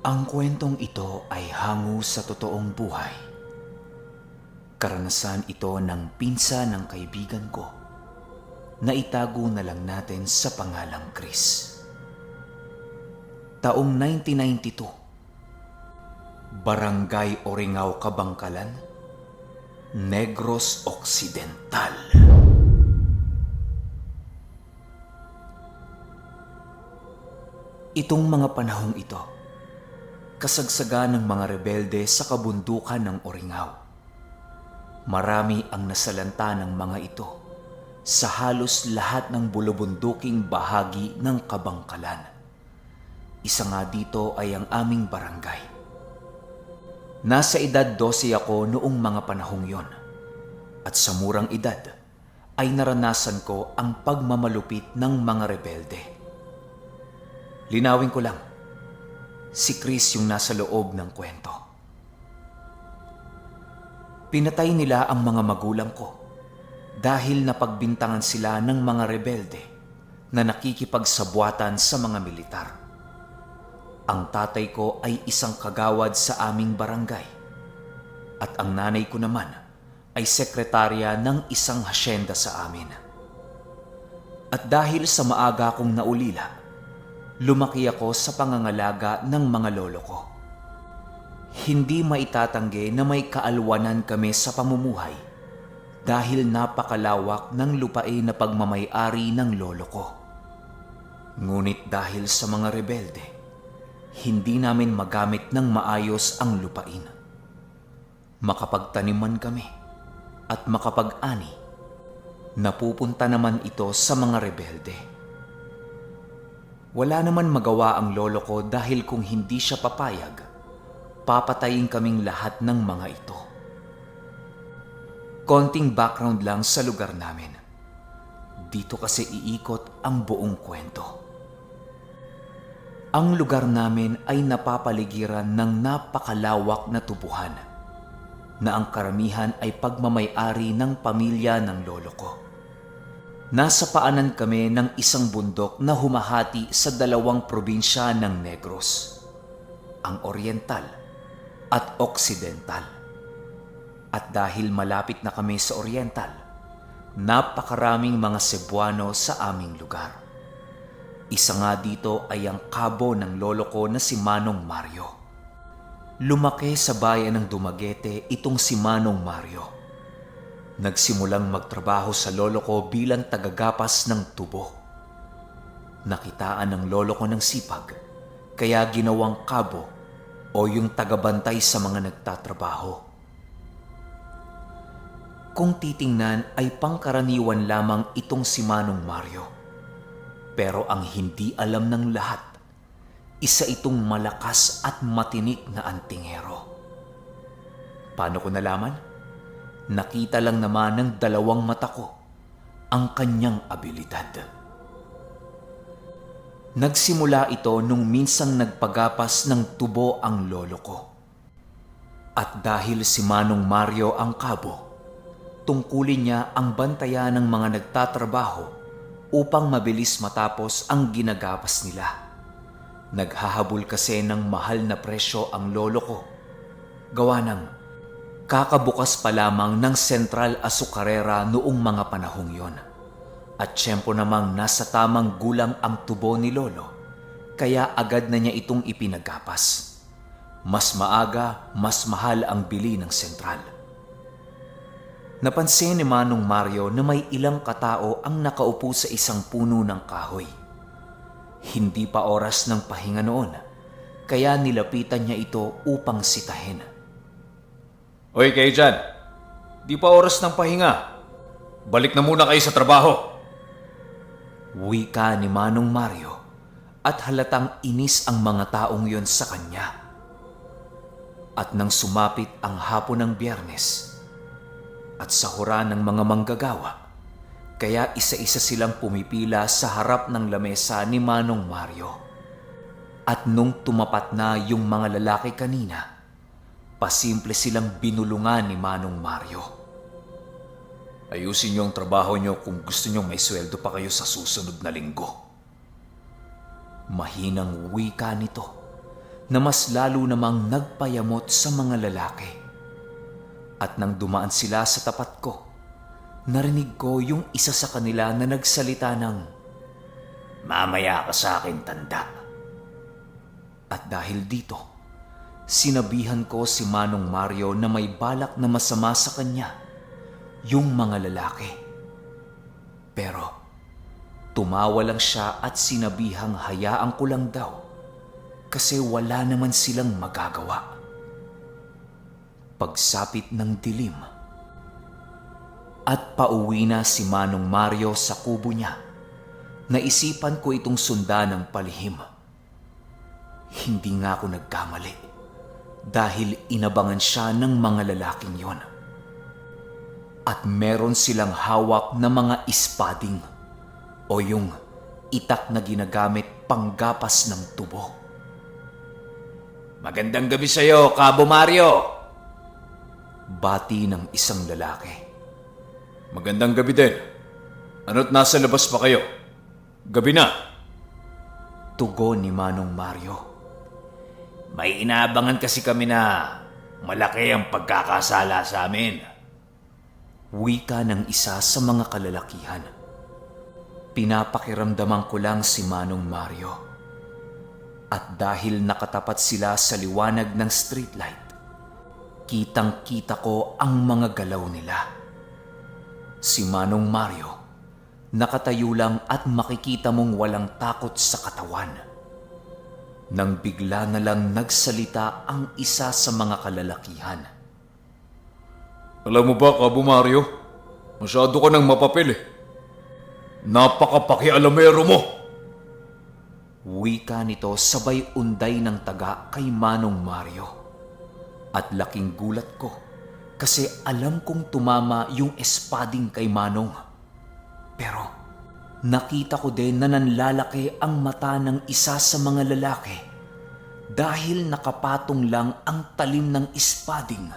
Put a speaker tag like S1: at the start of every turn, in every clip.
S1: Ang kwentong ito ay hango sa totoong buhay. Karanasan ito ng pinsan ng kaibigan ko na itago na lang natin sa pangalang Chris. Taong 1992, Barangay Oringao, Kabangkalan, Negros Occidental. Itong mga panahong ito, kasagsagan ng mga rebelde sa kabundukan ng Oringao. Marami ang nasalanta ng mga ito sa halos lahat ng bulubunduking bahagi ng Kabangkalan. Isa nga dito ay ang aming barangay. Nasa edad 12 ako noong mga panahong yon. At sa murang edad ay naranasan ko ang pagmamalupit ng mga rebelde. Linawin ko lang, si Chris yung nasa loob ng kwento. Pinatay nila ang mga magulang ko dahil napagbintangan sila ng mga rebelde na nakikipagsabwatan sa mga militar. Ang tatay ko ay isang kagawad sa aming barangay at ang nanay ko naman ay sekretarya ng isang hasyenda sa amin. At dahil sa maaga kong naulila, lumaki ako sa pangangalaga ng mga lolo ko. Hindi maitatanggi na may kaalwanan kami sa pamumuhay dahil napakalawak ng lupain na pagmamay-ari ng lolo ko. Ngunit dahil sa mga rebelde, hindi namin magamit ng maayos ang lupain. Makapagtaniman kami at makapag-ani, napupunta naman ito sa mga rebelde. Wala naman magawa ang lolo ko dahil kung hindi siya papayag, papatayin kaming lahat ng mga ito. Konting background lang sa lugar namin. Dito kasi iikot ang buong kwento. Ang lugar namin ay napapaligiran ng napakalawak na tubuhan na ang karamihan ay pagmamay-ari ng pamilya ng lolo ko. Nasa paanan kami ng isang bundok na humahati sa dalawang probinsya ng Negros, ang Oriental at Occidental. At dahil malapit na kami sa Oriental, napakaraming mga Cebuano sa aming lugar. Isa nga dito ay ang kabo ng lolo ko na si Manong Mario. Lumaki sa bayan ng Dumaguete itong si Manong Mario. Nagsimulang magtrabaho sa lolo ko bilang tagagapas ng tubo. Nakitaan ng lolo ko ng sipag, kaya ginawang kabo o yung tagabantay sa mga nagtatrabaho. Kung titingnan ay pangkaraniwan lamang itong si Manong Mario. Pero ang hindi alam ng lahat, isa itong malakas at matinik na antingero. Paano ko nalaman? Nakita lang naman ng dalawang mata ko ang kanyang abilidad. Nagsimula ito nung minsang nagpagapas ng tubo ang lolo ko. At dahil si Manong Mario ang kabo, tungkulin niya ang bantayan ng mga nagtatrabaho upang mabilis matapos ang ginagapas nila. Naghahabol kasi ng mahal na presyo ang lolo ko. Gawa ng kakabukas pa lamang ng Sentral Azucarera noong mga panahong yon. At tiyempo namang nasa tamang gulang ang tubo ni lolo, kaya agad na niya itong ipinagapas. Mas maaga, mas mahal ang bili ng sentral. Napansin ni Manong Mario na may ilang katao ang nakaupo sa isang puno ng kahoy. Hindi pa oras ng pahinga noon, kaya nilapitan niya ito upang sitahin.
S2: Hoy kayo dyan, di pa oras ng pahinga. Balik na muna kayo sa trabaho.
S1: Wika ni Manong Mario at halatang inis ang mga taong yon sa kanya. At nang sumapit ang hapon ng Biyernes at sa hura ng mga manggagawa, kaya isa-isa silang pumipila sa harap ng lamesa ni Manong Mario. At nung tumapat na yung mga lalaki kanina, pasimple silang binulungan ni Manong Mario.
S2: Ayusin niyo ang trabaho niyo kung gusto niyo may sweldo pa kayo sa susunod na linggo.
S1: Mahinang wika nito na mas lalo namang nagpayamot sa mga lalaki. At nang dumaan sila sa tapat ko, narinig ko yung isa sa kanila na nagsalita ng, "Mamaya ka sa akin, tanda." At dahil dito, sinabihan ko si Manong Mario na may balak na masama sa kanya yung mga lalaki. Pero tumawa lang siya at sinabihang hayaan ko lang daw kasi wala naman silang magagawa. Pagsapit ng dilim at pauwi na si Manong Mario sa kubo niya, naisipan ko itong sundan ng palihim. Hindi nga ako nagkamali dahil inabangan siya ng mga lalaking yon. At meron silang hawak na mga ispading o yung itak na ginagamit panggapas ng tubo. "Magandang gabi sa iyo, Cabo Mario!" Bati ng isang lalaki.
S2: Magandang gabi din. Ano't nasa labas pa kayo? Gabi na.
S1: Tugon ni Manong Mario. "May inaabangan kasi kami na malaki ang pagkakasala sa amin." Wika ng isa sa mga kalalakihan. Pinapakiramdaman ko lang si Manong Mario. At dahil nakatapat sila sa liwanag ng streetlight, kitang-kita ko ang mga galaw nila. Si Manong Mario, nakatayo lang at makikita mong walang takot sa katawan. Nang bigla na lang nagsalita ang isa sa mga kalalakihan.
S2: Alam mo ba, Cabo Mario? Masyado ka nang mapapil eh. Napakapakialamero mo!
S1: Wika nito sabay unday ng taga kay Manong Mario. At laking gulat ko kasi alam kong tumama yung espading kay Manong. Pero nakita ko din na nanlalaki ang mata ng isa sa mga lalaki dahil nakapatong lang ang talim ng espading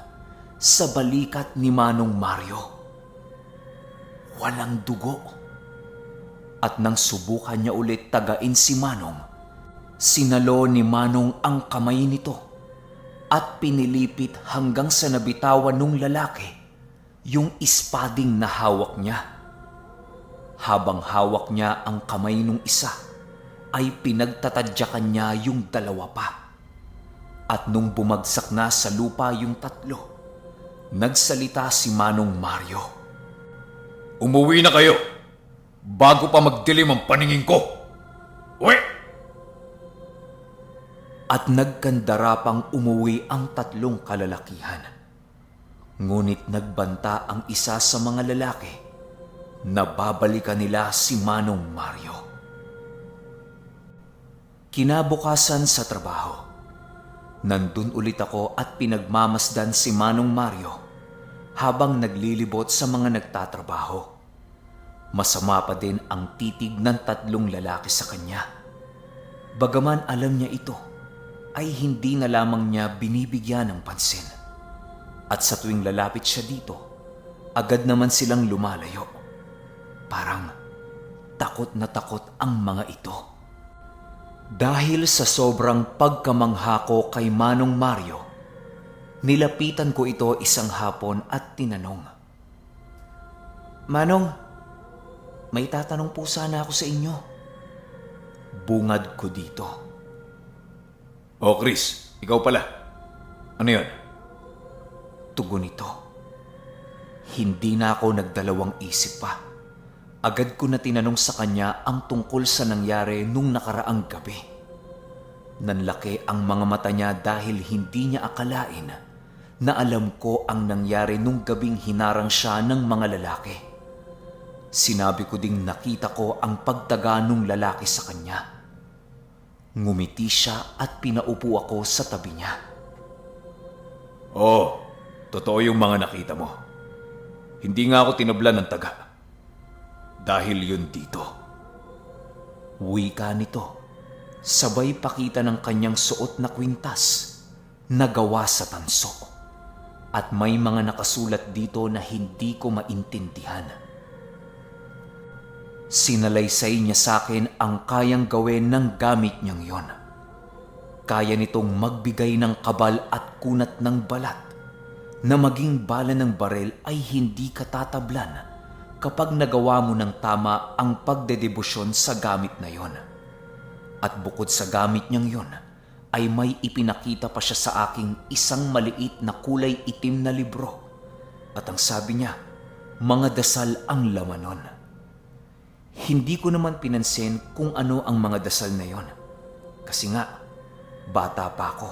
S1: sa balikat ni Manong Mario. Walang dugo. At nang subukan niya ulit tagain si Manong, sinalo ni Manong ang kamay nito at pinilipit hanggang sa nabitawan nung lalaki yung espading na hawak niya. Habang hawak niya ang kamay nung isa, ay pinagtatadyakan niya yung dalawa pa. At nung bumagsak na sa lupa yung tatlo, nagsalita si Manong Mario.
S2: Umuwi na kayo bago pa magdilim ang paningin ko. Uwi!
S1: At nagkandara pang umuwi ang tatlong kalalakihan. Ngunit nagbanta ang isa sa mga lalaki na babalikan nila si Manong Mario. Kinabukasan sa trabaho, nandun ulit ako at pinagmamasdan si Manong Mario habang naglilibot sa mga nagtatrabaho. Masama pa din ang titig ng tatlong lalaki sa kanya. Bagaman alam niya ito, ay hindi na lamang niya binibigyan ng pansin. At sa tuwing lalapit siya dito, agad naman silang lumalayo. Parang takot na takot ang mga ito. Dahil sa sobrang pagkamangha ko kay Manong Mario, nilapitan ko ito isang hapon at tinanong, "Manong, may tatanong po sana ako sa inyo." Bungad ko dito.
S2: Oh, Chris, ikaw pala. Ano yun?
S1: Tugon nito. Hindi na ako nagdalawang isip pa. Agad ko na tinanong sa kanya ang tungkol sa nangyari nung nakaraang gabi. Nanlaki ang mga mata niya dahil hindi niya akalain na alam ko ang nangyari nung gabing hinarang siya ng mga lalaki. Sinabi ko ding nakita ko ang pagtaga nung lalaki sa kanya. Ngumiti siya at pinaupo ako sa tabi niya.
S2: Oh, totoo yung mga nakita mo. Hindi nga ako tinablan ng taga. Dahil yun dito.
S1: Wika nito, sabay pakita ng kanyang suot na kwintas na gawa sa tanso. At may mga nakasulat dito na hindi ko maintindihan. Sinalaysay niya sa akin ang kayang gawin ng gamit niyang yon. Kaya nitong magbigay ng kabal at kunat ng balat na maging bala ng barel ay hindi katatablan kapag nagawa mo ng tama ang pagdedebosyon sa gamit na yon. At bukod sa gamit niyang yon, ay may ipinakita pa siya sa aking isang maliit na kulay itim na libro. At ang sabi niya, mga dasal ang laman nun. Hindi ko naman pinansin kung ano ang mga dasal na yon. Kasi nga, bata pa ako.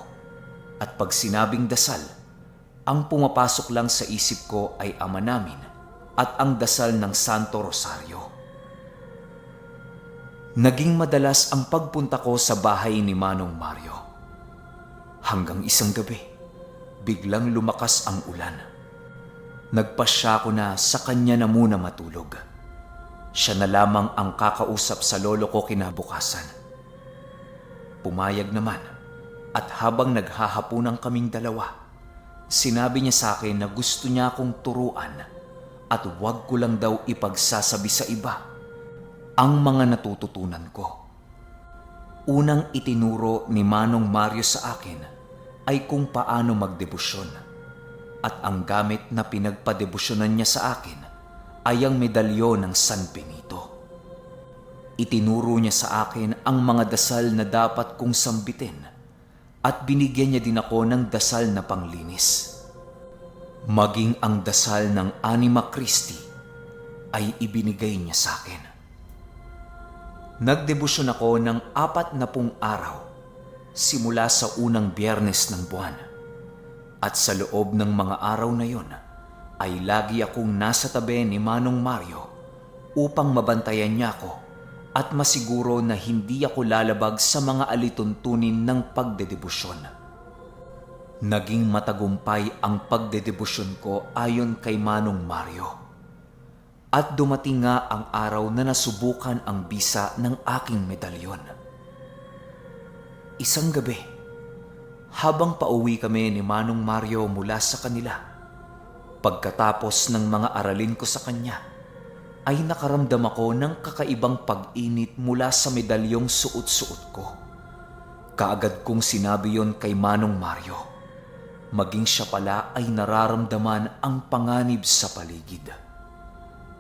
S1: At pag sinabing dasal, ang pumapasok lang sa isip ko ay Ama Namin at ang dasal ng Santo Rosario. Naging madalas ang pagpunta ko sa bahay ni Manong Mario. Hanggang isang gabi, biglang lumakas ang ulan. Nagpasya ko na sa kanya na muna matulog. Siya na lamang ang kakausap sa lolo ko kinabukasan. Pumayag naman at habang naghahapunan kaming dalawa, sinabi niya sa akin na gusto niya akong turuan at huwag ko lang daw ipagsasabi sa iba ang mga natututunan ko. Unang itinuro ni Manong Mario sa akin ay kung paano magdebosyon at ang gamit na pinagpadebosyonan niya sa akin ay ang medalyon ng San Benito. Itinuro niya sa akin ang mga dasal na dapat kong sambitin at binigyan niya din ako ng dasal na panglinis. Maging ang dasal ng Anima Christi ay ibinigay niya sa akin. Nagdebosyon ako ng 40 araw simula sa unang Biyernes ng buwan. At sa loob ng mga araw na yon ay lagi akong nasa tabi ni Manong Mario upang mabantayan niya ako at masiguro na hindi ako lalabag sa mga alituntunin ng pagdedebosyon. Naging matagumpay ang pagdedebosyon ko ayon kay Manong Mario. At dumating nga ang araw na nasubukan ang bisa ng aking medalyon. Isang gabi, habang pauwi kami ni Manong Mario mula sa kanila, pagkatapos ng mga aralin ko sa kanya, ay nakaramdam ako ng kakaibang pag-init mula sa medalyong suot-suot ko. Kaagad kong sinabi yon kay Manong Mario. Maging siya pala ay nararamdaman ang panganib sa paligid.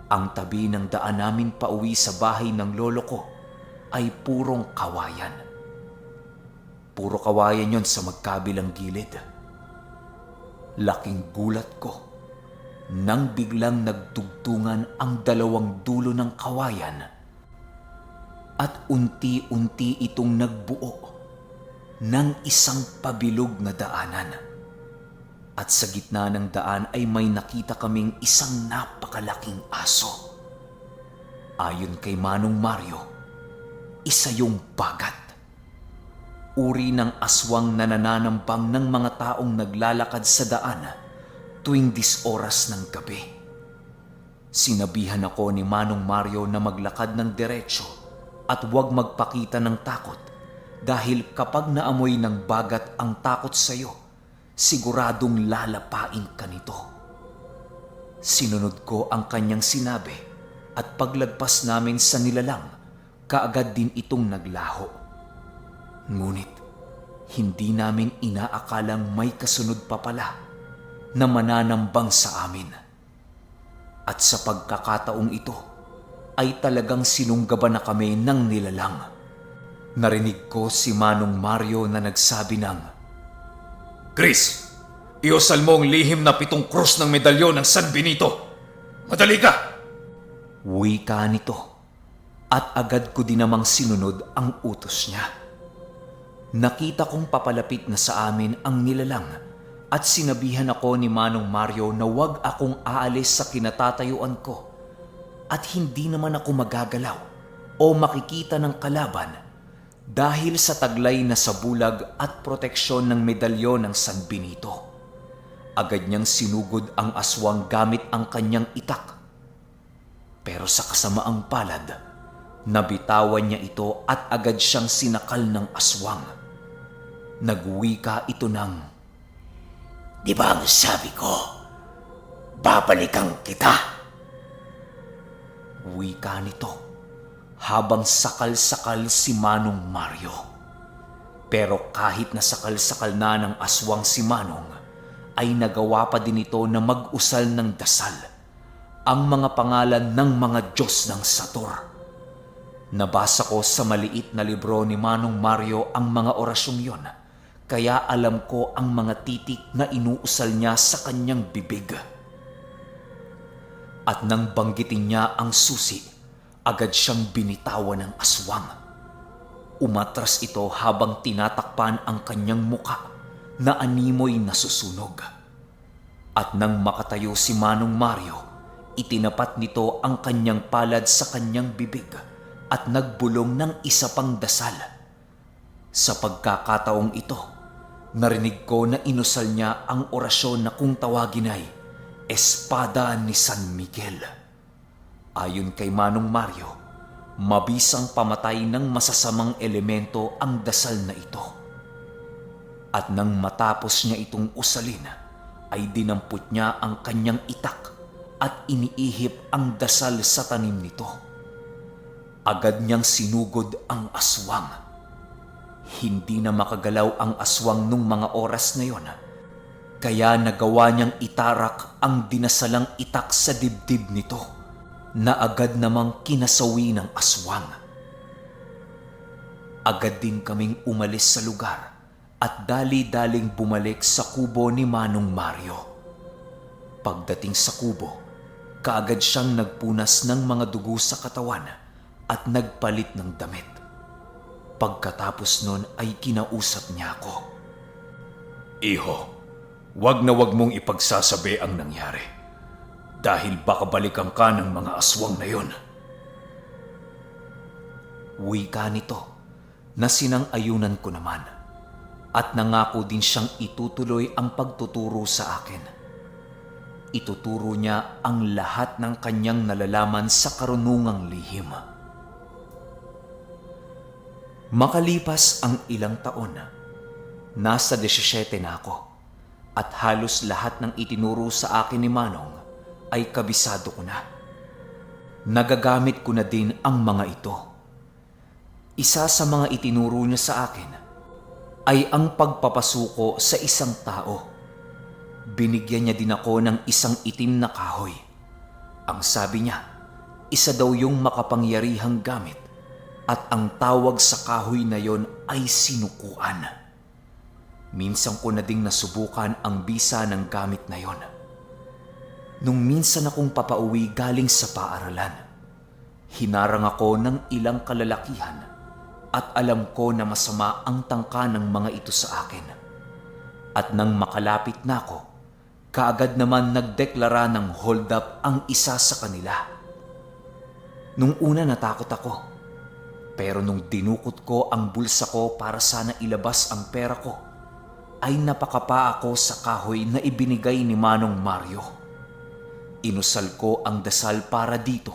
S1: Ang tabi ng daan namin pauwi sa bahay ng lolo ko ay purong kawayan. Puro kawayan yon sa magkabilang gilid. Laking gulat ko nang biglang nagtugtungan ang dalawang dulo ng kawayan at unti-unti itong nagbuo ng isang pabilog na daanan. At sa gitna ng daan ay may nakita kaming isang napakalaking aso. Ayon kay Manong Mario, isa yung bagat. Uri ng aswang na nananambang ng mga taong naglalakad sa daan tuwing 10 oras ng gabi. Sinabihan ako ni Manong Mario na maglakad ng diretsyo at huwag magpakita ng takot dahil kapag naamoy ng bagat ang takot sa iyo, siguradong lalapain ka nito. Sinunod ko ang kanyang sinabi at paglagpas namin sa nilalang, kaagad din itong naglaho. Ngunit hindi namin inaakalang may kasunod pa pala na mananambang sa amin. At sa pagkakataong ito ay talagang sinunggaban na kami ng nilalang. Narinig ko si Manong Mario na nagsabi ng,
S2: Chris, iosal mo ang lihim na 7 krus ng medalyon ng San Benito. Madali ka!
S1: wika nito at agad ko din namang sinunod ang utos niya. Nakita kong papalapit na sa amin ang nilalang at sinabihan ako ni Manong Mario na huwag akong aalis sa kinatatayuan ko at hindi naman ako magagalaw o makikita ng kalaban dahil sa taglay na sabulag at proteksyon ng medalyon ng San Benito. Agad niyang sinugod ang aswang gamit ang kanyang itak. Pero sa kasamaang palad, nabitawan niya ito at agad siyang sinakal ng aswang. Nagwika ito ng,
S3: Di ba ang sabi ko, babalikan kita?
S1: Wika nito habang sakal-sakal si Manong Mario. Pero kahit nasakal-sakal na ng aswang si Manong, ay nagawa pa din ito na mag-usal ng dasal ang mga pangalan ng mga Diyos ng Sator. Nabasa ko sa maliit na libro ni Manong Mario ang mga orasyong yon, kaya alam ko ang mga titik na inuusal niya sa kanyang bibig. At nang banggitin niya ang susi, agad siyang binitawan ng aswang. Umatras ito habang tinatakpan ang kanyang muka na animoy nasusunog. At nang makatayo si Manong Mario, itinapat nito ang kanyang palad sa kanyang bibig at nagbulong ng isa pang dasal. Sa pagkakataong ito, narinig ko na inusal niya ang orasyon na kung tawagin ay Espada ni San Miguel. Ayon kay Manong Mario, mabisang pamatay ng masasamang elemento ang dasal na ito. At nang matapos niya itong usalin, ay dinampot niya ang kanyang itak at iniihip ang dasal sa tanim nito. Agad niyang sinugod ang aswang. Hindi na makagalaw ang aswang nung mga oras na yon, kaya nagawa niyang itarak ang dinasalang itak sa dibdib nito, na agad namang kinasawi ng aswang. Agad din kaming umalis sa lugar at dali-daling bumalik sa kubo ni Manong Mario. Pagdating sa kubo, kaagad siyang nagpunas ng mga dugo sa katawan at nagpalit ng damit. Pagkatapos nun ay kinausap niya ako.
S2: Iho, wag na wag mong ipagsasabi ang nangyari. Dahil baka balikan ka ng mga aswang na yon.
S1: Wika nito na sinang-ayunan ko naman at nangako din siyang itutuloy ang pagtuturo sa akin. Ituturo niya ang lahat ng kanyang nalalaman sa karunungang lihim. Makalipas ang ilang taon, nasa 17 na ako at halos lahat ng itinuro sa akin ni Manong ay kabisado ko na. Nagagamit ko na din ang mga ito. Isa sa mga itinuro niya sa akin ay ang pagpapasuko sa isang tao. Binigyan niya din ako ng isang itim na kahoy. Ang sabi niya, isa daw yung makapangyarihang gamit at ang tawag sa kahoy na yon ay sinukuan. Minsan ko na ding nasubukan ang bisa ng gamit na yon. Nung minsan akong papauwi galing sa paaralan, hinarang ako ng ilang kalalakihan at alam ko na masama ang tangka ng mga ito sa akin. At nang makalapit na ako, kaagad naman nagdeklara ng hold up ang isa sa kanila. Nung una natakot ako, pero nung dinukot ko ang bulsa ko para sana ilabas ang pera ko, ay napakapa ako sa kahoy na ibinigay ni Manong Mario. Inusal ko ang dasal para dito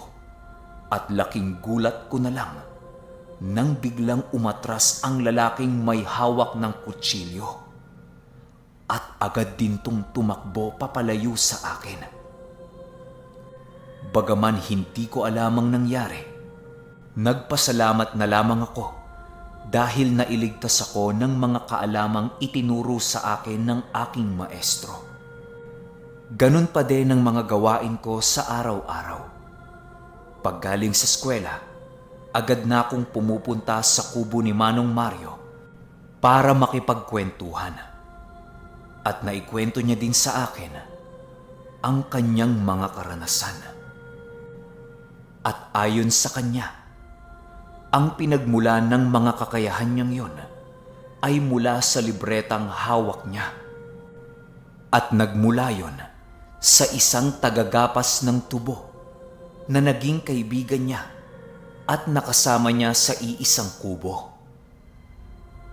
S1: at laking gulat ko na lang nang biglang umatras ang lalaking may hawak ng kutsilyo at agad din tong tumakbo papalayo sa akin. Bagaman hindi ko alam ang nangyari, nagpasalamat na lamang ako dahil nailigtas ako ng mga kaalamang itinuro sa akin ng aking maestro. Ganun pa din ang mga gawain ko sa araw-araw. Paggaling sa eskwela, agad na akong pumupunta sa kubo ni Manong Mario para makipagkwentuhan. At naikwento niya din sa akin ang kanyang mga karanasan. At ayon sa kanya, ang pinagmulan ng mga kakayahan niyang yon ay mula sa libretang hawak niya. At nagmula yon sa isang tagagapas ng tubo na naging kaibigan niya at nakasama niya sa iisang kubo.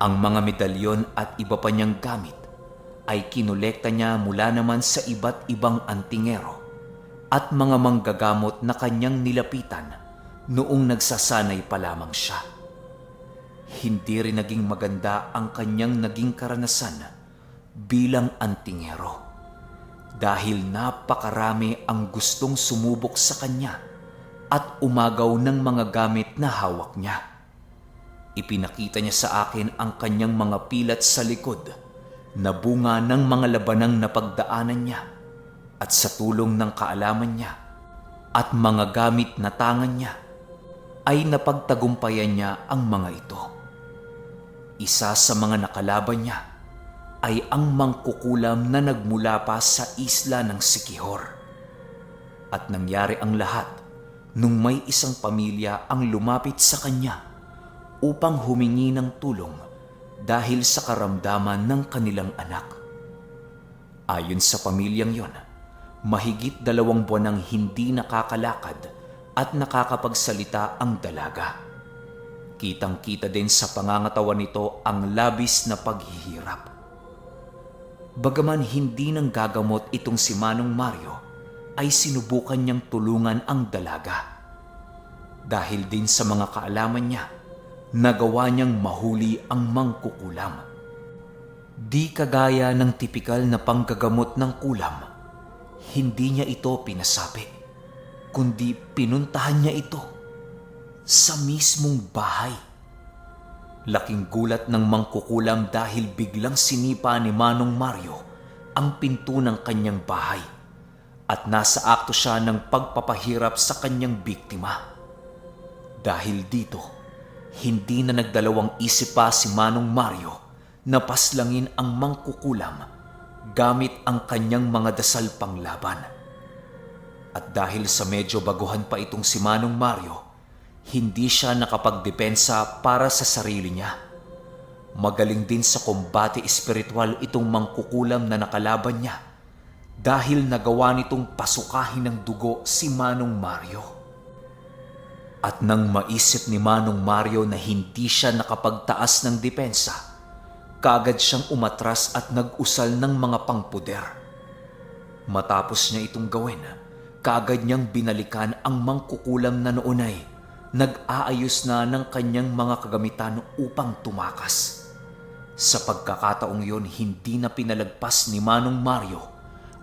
S1: Ang mga medalyon at iba pa niyang gamit ay kinolekta niya mula naman sa iba't ibang antingero at mga manggagamot na kanyang nilapitan noong nagsasanay pa lamang siya. Hindi rin naging maganda ang kanyang naging karanasan bilang antingero dahil napakarami ang gustong sumubok sa kanya at umagaw ng mga gamit na hawak niya. Ipinakita niya sa akin ang kanyang mga pilat sa likod na bunga ng mga labanang napagdaanan niya at sa tulong ng kaalaman niya at mga gamit na tangan niya ay napagtagumpayan niya ang mga ito. Isa sa mga nakalaban niya ay ang mangkukulam na nagmula pa sa isla ng Sikihor. At nangyari ang lahat nung may isang pamilya ang lumapit sa kanya upang humingi ng tulong dahil sa karamdaman ng kanilang anak. Ayon sa pamilyang yon, mahigit 2 buwan nang hindi nakakalakad at nakakapagsalita ang dalaga. Kitang-kita din sa pangangatawan nito ang labis na paghihirap. Bagaman hindi nang gagamot itong si Manong Mario, ay sinubukan niyang tulungan ang dalaga. Dahil din sa mga kaalaman niya, nagawa niyang mahuli ang mangkukulam. Di kagaya ng tipikal na panggagamot ng kulam, hindi niya ito pinasabi, kundi pinuntahan niya ito sa mismong bahay. Laking gulat ng mangkukulam dahil biglang sinipa ni Manong Mario ang pinto ng kanyang bahay at nasa akto siya ng pagpapahirap sa kanyang biktima. Dahil dito, hindi na nagdalawang isip pa si Manong Mario na paslangin ang mangkukulam gamit ang kanyang mga dasal panglaban. At dahil sa medyo baguhan pa itong si Manong Mario, hindi siya nakapagdepensa para sa sarili niya. Magaling din sa kombate espiritual itong mangkukulam na nakalaban niya dahil nagawa nitong pasukahin ng dugo si Manong Mario. At nang maisip ni Manong Mario na hindi siya nakapagtaas ng depensa, kaagad siyang umatras at nag-usal ng mga pangpuder. Matapos niya itong gawin, kaagad niyang binalikan ang mangkukulam na noon ay nag-aayos na ng kanyang mga kagamitan upang tumakas. Sa pagkakataong yon, hindi na pinalagpas ni Manong Mario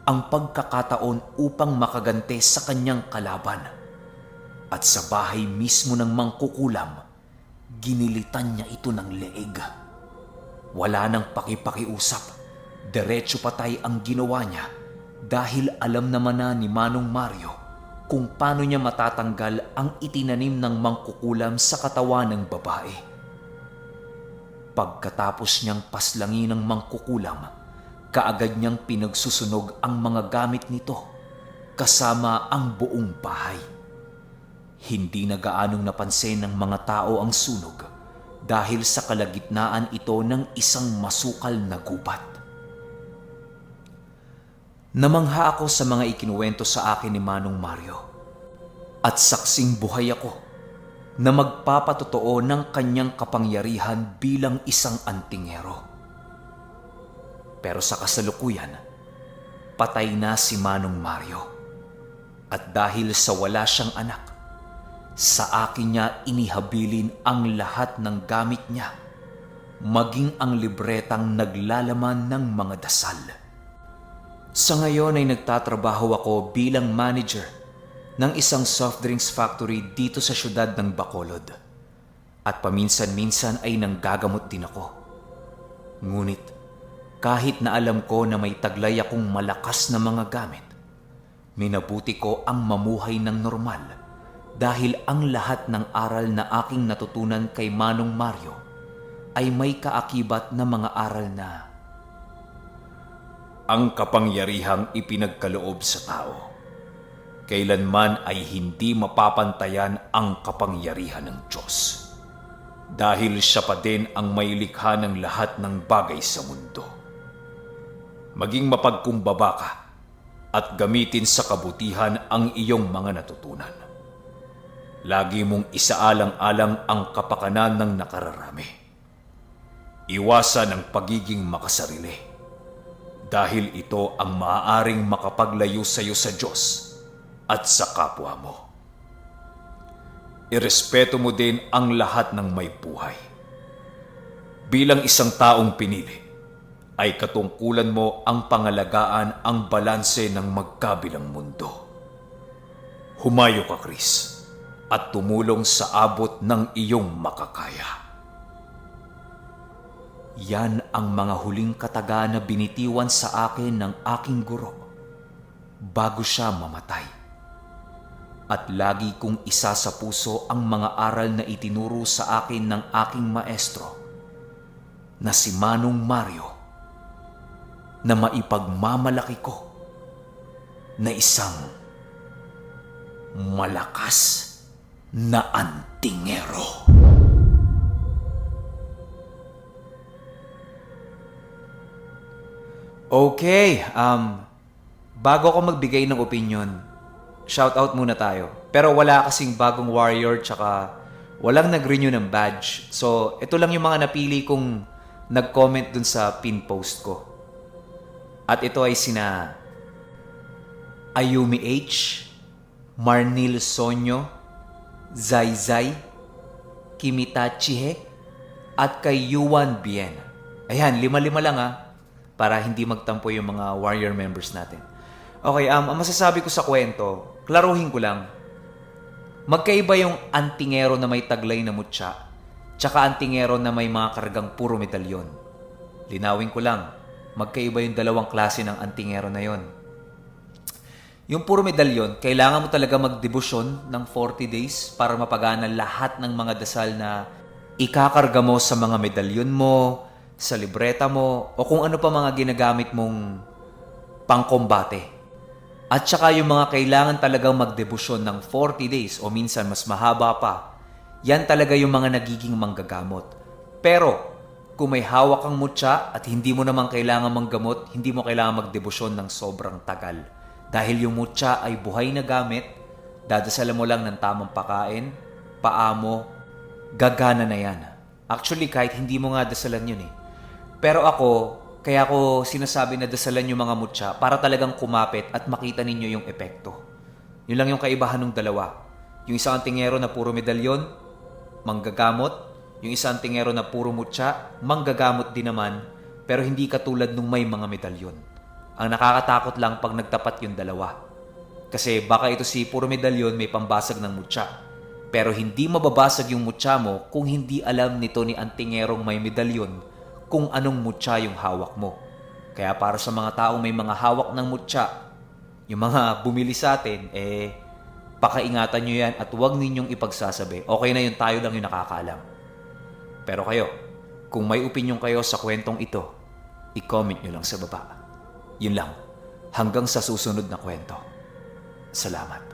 S1: ang pagkakataon upang makagante sa kanyang kalaban. At sa bahay mismo ng mangkukulam, ginilitan niya ito ng leeg. Wala nang pakipakiusap, diretso patay ang ginawa niya dahil alam naman na ni Manong Mario kung paano niya matatanggal ang itinanim ng mangkukulam sa katawan ng babae. Pagkatapos niyang paslangin ng mangkukulam, kaagad niyang pinagsusunog ang mga gamit nito kasama ang buong bahay. Hindi na gaanong napansin ng mga tao ang sunog dahil sa kalagitnaan ito ng isang masukal na gubat. Namangha ako sa mga ikinuwento sa akin ni Manong Mario at saksing buhay ako na magpapatotoo ng kanyang kapangyarihan bilang isang antingero. Pero sa kasalukuyan, patay na si Manong Mario at dahil sa wala siyang anak, sa akin niya inihabilin ang lahat ng gamit niya, maging ang libretang naglalaman ng mga dasal. Sa ngayon ay nagtatrabaho ako bilang manager ng isang soft drinks factory dito sa syudad ng Bacolod. At paminsan-minsan ay nanggagamot din ako. Ngunit kahit na alam ko na may taglay akong malakas na mga gamit, minabuti ko ang mamuhay ng normal dahil ang lahat ng aral na aking natutunan kay Manong Mario ay may kaakibat na mga aral na
S2: ang kapangyarihang ipinagkaloob sa tao, kailanman ay hindi mapapantayan ang kapangyarihan ng Diyos. Dahil siya pa din ang may likha ng lahat ng bagay sa mundo. Maging mapagkumbaba ka at gamitin sa kabutihan ang iyong mga natutunan. Lagi mong isaalang-alang ang kapakanan ng nakararami. Iwasan ang pagiging makasarili. Dahil ito ang maaaring makapaglayo sa iyo sa Diyos at sa kapwa mo. Irespeto mo din ang lahat ng may buhay. Bilang isang taong pinili, ay katungkulan mo ang pangalagaan ang balanse ng magkabilang mundo. Humayo ka, Chris, at tumulong sa abot ng iyong makakaya.
S1: Yan ang mga huling kataga na binitiwan sa akin ng aking guro bago siya mamatay. At lagi kong isa sa puso ang mga aral na itinuro sa akin ng aking maestro na si Manong Mario, na maipagmamalaki ko na isang malakas na antingero. Okay, bago ako magbigay ng opinion, shoutout muna tayo. Pero wala kasing bagong warrior tsaka walang nag-renew ng badge. So, ito lang yung mga napili kong nag-comment dun sa pin post ko. At ito ay sina Ayumi H, Marnil Sonyo, Zai Zai, Kimita Chihe, at kay Yuan Bien. Ayan, 5-5 lang para hindi magtampo yung mga warrior members natin. Okay, ang masasabi ko sa kwento, klaruhin ko lang. Magkaiba yung antingero na may taglay na mutya, tsaka antingero na may mga kargang puro medalyon. Linawin ko lang, magkaiba yung dalawang klase ng antingero na yon. Yung puro medalyon, kailangan mo talaga magdebosyon ng 40 days para mapagana lahat ng mga dasal na ikakarga mo sa mga medalyon mo, sa libreta mo, o kung ano pa mga ginagamit mong pangkombate. At saka yung mga kailangan talagang magdebosyon ng 40 days o minsan mas mahaba pa, yan talaga yung mga nagiging manggagamot. Pero kung may hawak kang mutya at hindi mo naman kailangan manggamot, hindi mo kailangan magdebosyon ng sobrang tagal. Dahil yung mutya ay buhay na gamit, dadasalan mo lang ng tamang pakain, paa mo, gagana na yan. Actually, kahit hindi mo nga dasalan yun Pero ako, kaya ko sinasabi na dasalan yung mga mutya para talagang kumapit at makita ninyo yung epekto. Yun lang yung kaibahan ng dalawa. Yung isang antingero na puro medalyon, manggagamot. Yung isang antingero na puro mutya, manggagamot din naman, pero hindi katulad nung may mga medalyon. Ang nakakatakot lang pag nagtapat yung dalawa. Kasi baka ito si puro medalyon may pambasag ng mutya. Pero hindi mababasag yung mutya mo kung hindi alam nito ni antingerong may medalyon kung anong mutya yung hawak mo. Kaya para sa mga taong may mga hawak ng mutya, yung mga bumili sa atin, pakaingatan nyo yan at huwag ninyong ipagsasabi. Okay na yun, tayo lang yung nakakaalam. Pero kayo, kung may opinion kayo sa kwentong ito, i-comment nyo lang sa baba. Yun lang. Hanggang sa susunod na kwento. Salamat.